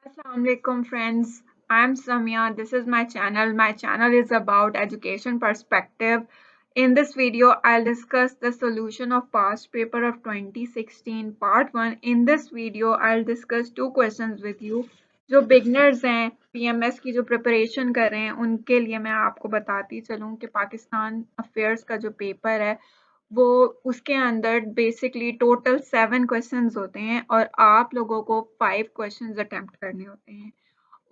Assalamualaikum friends. I'm Samia. This is my channel. My channel is about education perspective. In this video, I'll discuss the solution of past paper of 2016 part 1. In this video, I'll discuss two questions with you. जो beginners हैं PMS की जो preparation कर रहे हैं उनके लिए मैं आपको बताती चलूँ कि पाकिस्तान अफेयर्स का जो पेपर है वो उसके अंदर बेसिकली टोटल 7 क्वेश्चंस होते हैं और आप लोगों को 5 क्वेश्चंस अटेम्प्ट करने होते हैं।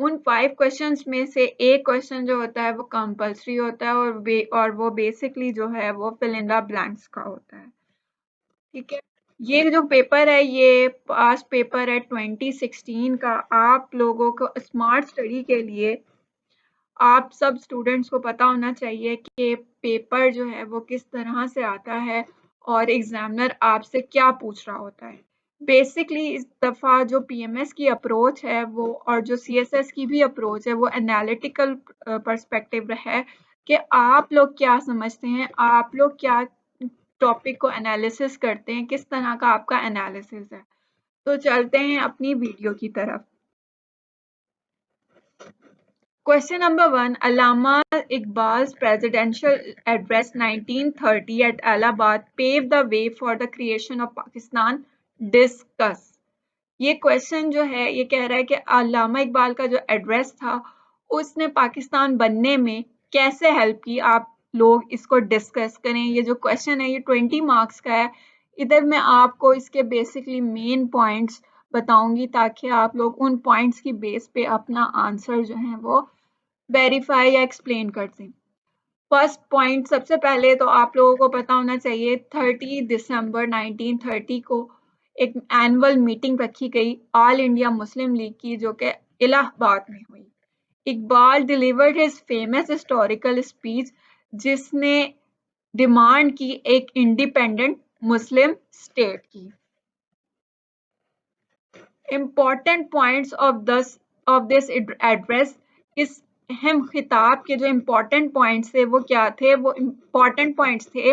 उन 5 क्वेश्चंस में से एक क्वेश्चन जो होता है वो कंपल्सरी होता है और वो बेसिकली जो है वो फिल इन द ब्लैंक्स का होता है। ठीक है, ये जो पेपर है ये पास्ट पेपर है 2016 का। आप लोगों को स्मार्ट स्टडी के लिए आप सब स्टूडेंट्स को पता होना चाहिए कि पेपर जो है वो किस तरह से आता है और एग्जामिनर आपसे क्या पूछ रहा होता है। बेसिकली इस दफ़ा जो पीएमएस की अप्रोच है वो और जो सीएसएस की भी अप्रोच है वो एनालिटिकल पर्सपेक्टिव है कि आप लोग क्या समझते हैं, आप लोग क्या टॉपिक को एनालिसिस करते हैं, किस तरह का आपका एनालिसिस है। तो चलते हैं अपनी वीडियो की तरफ। Question number 1. Allama Iqbal's presidential address 1930 at Allahabad paved the way for the creation of Pakistan. Discuss. ये क्वेश्चन जो है ये कह रहा है कि अल्लामा इकबाल का जो एड्रेस था उसने पाकिस्तान बनने में कैसे हेल्प की। आप लोग इसको डिस्कस करें। ये जो क्वेश्चन है ये 20 मार्क्स का है। इधर मैं आपको इसके बेसिकली मेन पॉइंट्स बताऊंगी ताकि आप लोग उन पॉइंट्स की बेस पे अपना आंसर जो है वो वेरीफाई या एक्सप्लेन कर दें। फर्स्ट पॉइंट, सबसे पहले तो आप लोगों को पता होना चाहिए 30 दिसंबर 1930 को एक एनुअल मीटिंग रखी गई ऑल इंडिया मुस्लिम लीग की जो कि इलाहाबाद में हुई। Iqbal delivered his famous historical speech जिसने डिमांड की एक इंडिपेंडेंट मुस्लिम स्टेट की। Important points of this address, इस अहम खिताब के जो इम्पोर्टेंट पॉइंट्स थे वो क्या थे? वो इम्पोर्टेंट पॉइंट्स थे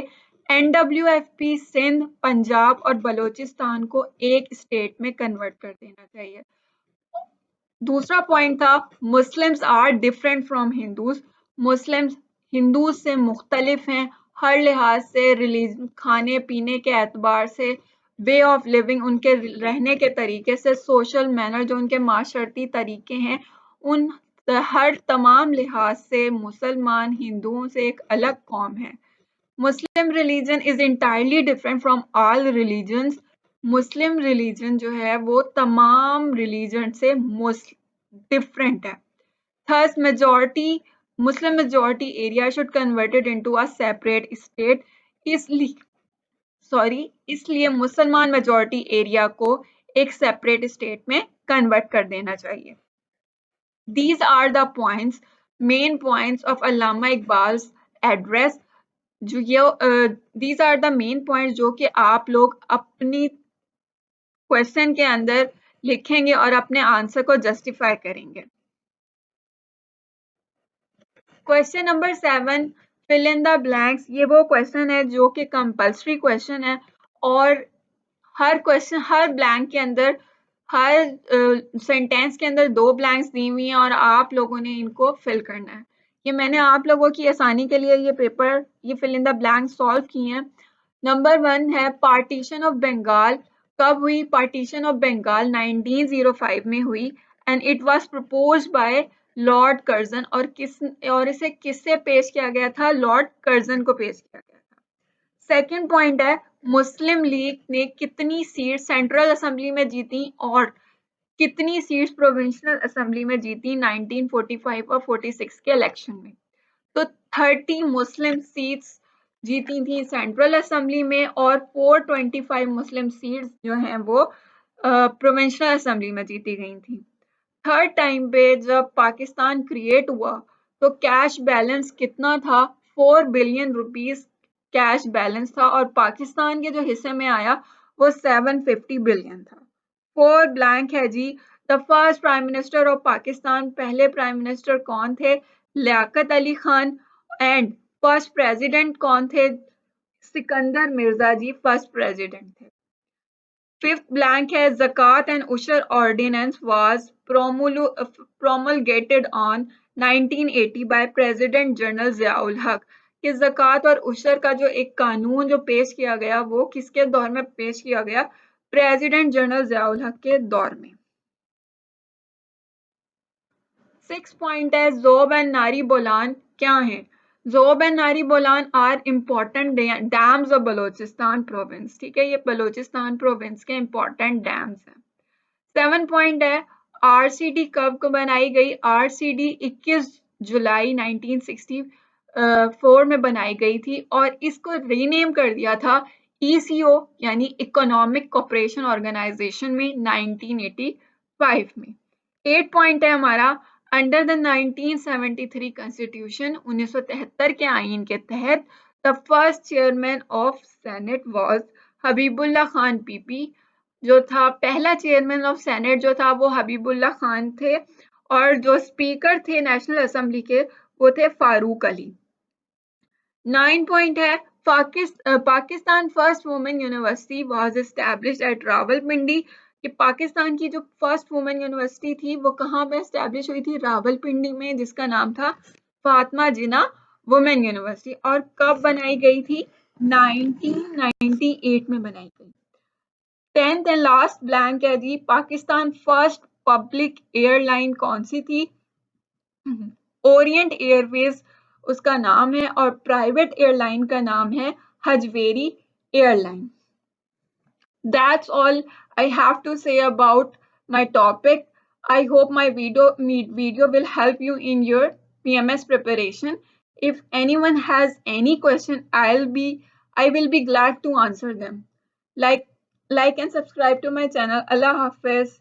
एनडब्ल्यूएफपी सिंध, पंजाब और बलूचिस्तान को एक स्टेट में कन्वर्ट कर देना चाहिए। दूसरा पॉइंट था Muslims are different from Hindus. Muslims Hindus से मुख्तलिफ हैं हर लिहाज से, रिलीजन, खाने पीने के एतबार से, वे ऑफ लिविंग, उनके रहने के तरीके से, सोशल मैनर जो उनके माशरती तरीके हैं, उन हर तमाम लिहाज से मुसलमान हिंदुओं से एक अलग कौम है। Muslim religion is entirely different from all religions. Muslim religion जो है वो तमाम रिलीजन से डिफरेंट है। There's majority Muslim majority area should converted into a separate state. इसलिए मुसलमान मेजॉरिटी एरिया को एक सेपरेट स्टेट में कन्वर्ट कर देना चाहिए। These are the points, main points of Allama Iqbal's address. जो ये these are the main points जो कि आप लोग अपनी क्वेश्चन के अंदर लिखेंगे और अपने आंसर को जस्टिफाई करेंगे। Question number 7, fill in the blanks. ये वो क्वेश्चन है जो कि कंपल्सरी क्वेश्चन है और हर क्वेश्चन, हर ब्लैंक के अंदर, हर सेंटेंस के अंदर 2 ब्लैंक्स दी हुई हैं और आप लोगों ने इनको फिल करना है। ये मैंने आप लोगों की आसानी के लिए ये fill in the blank solve किए हैं। नंबर 1 है पार्टीशन ऑफ बंगाल। कब हुई? पार्टीशन ऑफ बंगाल 1905 में हुई and it was proposed by Lord Curzon. और इसे किससे पेश किया गया था? लॉर्ड कर्जन को पेश किया गया था। सेकंड पॉइंट है मुस्लिम लीग ने कितनी सीट सेंट्रल असेंबली में जीती और कितनी सीट्स प्रोविंशियल असेंबली में जीती 1945 और 46 के इलेक्शन में? तो 30 मुस्लिम सीट्स जीती थी सेंट्रल असेंबली में और 425 मुस्लिम सीट्स जो हैं वो प्रोविंशियल असेंबली में जीती गई थी। थर्ड टाइम पे जब पाकिस्तान क्रिएट हुआ तो कैश बैलेंस कितना था? 4 बिलियन रुपीस कैश बैलेंस था और पाकिस्तान के जो हिस्से में आया वो 750 बिलियन था। 4 ब्लैंक है जी। The first prime minister of Pakistan, पहले प्राइम मिनिस्टर कौन थे? Liaquat Ali Khan. And first president कौन थे? सिकंदर मिर्जा जी फर्स्ट प्रेसिडेंट थे। फिफ्थ ब्लैंक है Zakat and Ushr ordinance was promulgated on 1980 by President General Ziaul Haq कि ज़कात और उशर का जो एक कानून जो पेश किया गया वो किसके दौर में पेश किया गया? प्रेसिडेंट जनरल ज़ियाउल हक के दौर में। 6 पॉइंट है ज़ोब एंड नारी बोलान क्या है? Zhob and Nari Bolan are important dams of Balochistan province. ठीक है, ये बलोचिस्तान प्रोविंस के इम्पोर्टेंट डैम्स हैं। 7 पॉइंट है आरसीडी कब को बनाई गई? आरसीडी 21 जुलाई 1964 में बनाई गई थी और इसको रीनेम कर दिया था ईसीओ यानी इकोनॉमिक कोऑपरेशन ऑर्गेनाइजेशन में 1985 में। 8 पॉइंट है हमारा अंडर द 1973 कॉन्स्टिट्यूशन 1973 के आईन के तहत the first chairman of senate was Habibullah Khan PP. जो था पहला चेयरमैन ऑफ सेनेट जो था वो हबीबुल्ला खान थे और जो स्पीकर थे नेशनल असेंबली के वो थे फारूक अली। 9 पॉइंट है Pakistan first women university was established eight Rawalpindi कि पाकिस्तान की जो फर्स्ट वुमेन यूनिवर्सिटी थी वो कहाँ पे एस्टैब्लिश हुई थी? रावलपिंडी में, जिसका नाम था फातिमा जिन्ना वुमेन यूनिवर्सिटी। और कब बनाई गई थी? 1998 में बनाई गई। 10th एंड लास्ट ब्लैंक है जी, पाकिस्तान फर्स्ट पब्लिक एयरलाइन कौन सी थी? ओरिएंट एयरवेज उसका नाम है और प्राइवेट एयरलाइन का नाम है Hajvery airline. That's all I have to say about my topic. I hope my video will help you in your PMS preparation. If anyone has any question, I will be glad to answer them. Like and subscribe to my channel. Allah Hafiz.